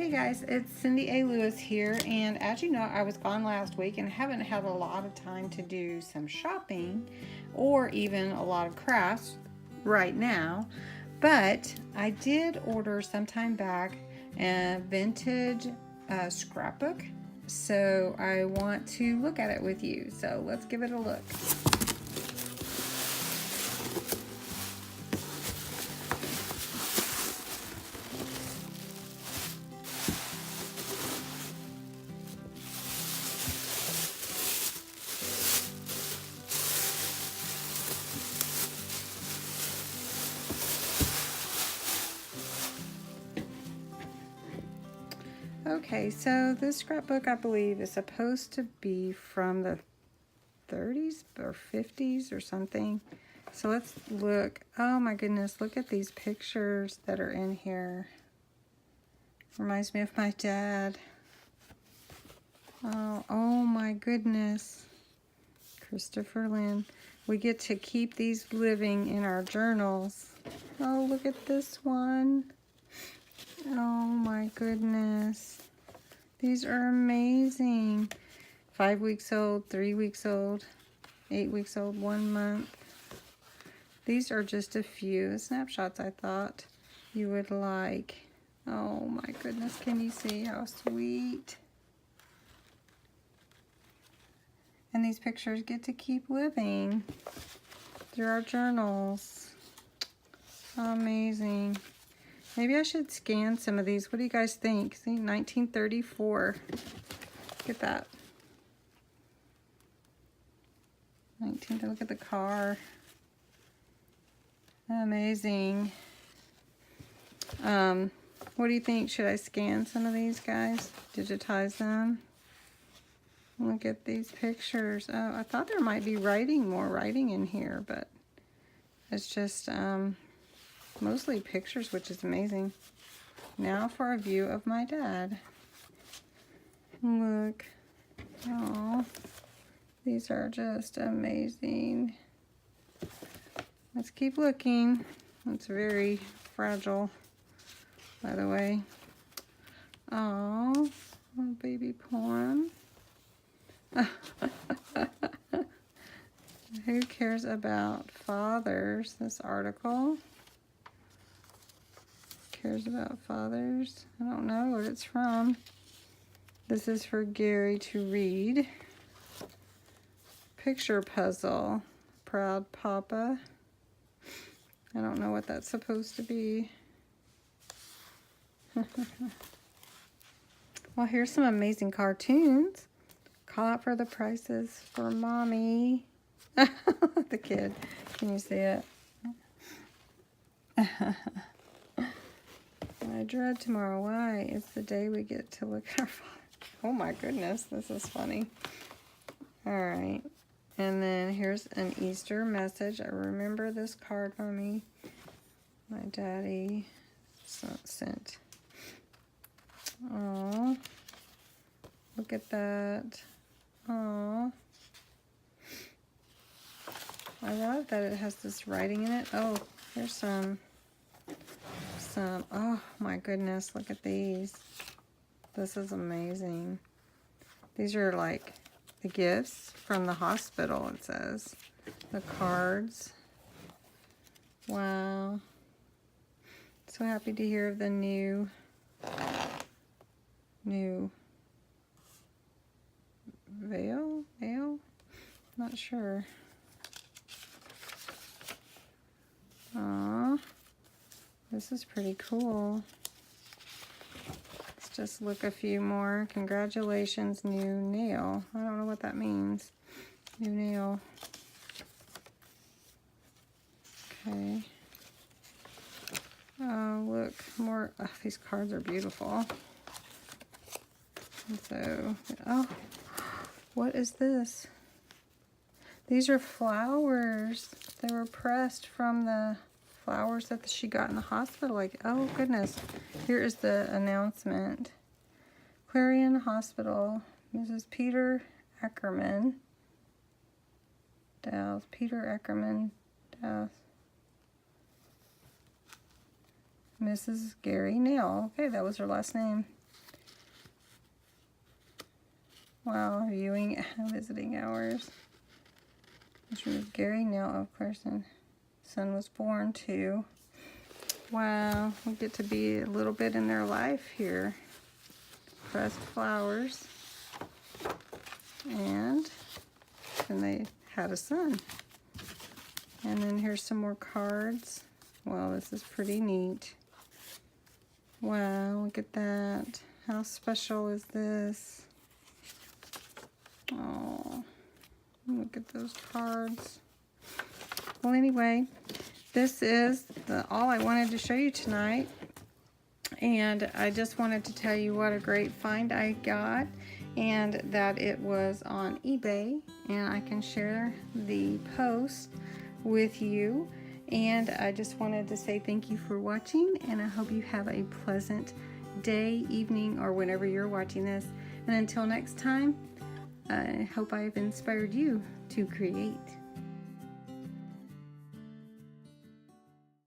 Hey guys, it's Cindy A. Lewis here, and as you know, I was gone last week and haven't had a lot of time to do some shopping or even a lot of crafts right now, but I did order some time back a vintage scrapbook, so I want to look at it with you, so let's give it a look. Okay, so this scrapbook, I believe, is supposed to be from the 30s or 50s or something. So let's look. Oh my goodness, look at these pictures that are in here. Reminds me of my dad. Oh my goodness. Christopher Lynn. We get to keep these living in our journals. Oh, look at this one. Oh my goodness. These are amazing. 5 weeks old, 3 weeks old, 8 weeks old, 1 month. These are just a few snapshots I thought you would like. Oh my goodness, can you see how sweet? And these pictures get to keep living through our journals. Amazing. Maybe I should scan some of these. What do you guys think? See, 1934. Look at that. Look at the car. Amazing. What do you think? Should I scan some of these guys? Digitize them? Look at these pictures. Oh, I thought there might be more writing in here, but it's just mostly pictures, which is amazing. Now for a view of my dad. Look. Oh, these are just amazing. Let's keep looking. It's very fragile, by the way. Oh, baby poem. Who cares about fathers? This article cares about fathers. I don't know what it's from. This is for Gary to read. Picture puzzle. Proud Papa. I don't know what that's supposed to be. Well, here's some amazing cartoons. Call out for the prices for mommy. The kid. Can you see it? I dread tomorrow. Why? It's the day we get to look at our father. Oh my goodness, this is funny. Alright. And then here's an Easter message. I remember this card, mommy. My daddy sent. Oh, look at that. Oh, I love that it has this writing in it. Oh, here's some, oh my goodness, look at these. This is amazing. These are like the gifts from the hospital, it says. The cards. Wow. So happy to hear of the new veil? Not sure. Aw, this is pretty cool. Let's just look a few more. Congratulations, new nail. I don't know what that means. New nail. Okay. Oh, look, more. Oh, these cards are beautiful. And so, oh, what is this? These are flowers. They were pressed from the flowers that she got in the hospital. Like, oh goodness. Here is the announcement. Clarion Hospital, Mrs. Peter Ackerman. Dow's. Peter Ackerman. Dow's. Mrs. Gary Nail. Okay, that was her last name. Wow, viewing visiting hours. This was Gary Neal, of course, and son was born too. Wow, we get to be a little bit in their life here. Pressed flowers. And they had a son. And then here's some more cards. Wow, this is pretty neat. Wow, look at that. How special is this? Oh, look at those cards. Well, anyway, this is all I wanted to show you tonight. And I just wanted to tell you what a great find I got, and that it was on eBay, and I can share the post with you. And I just wanted to say thank you for watching, and I hope you have a pleasant day, evening, or whenever you're watching this. And until next time, I hope I've inspired you to create.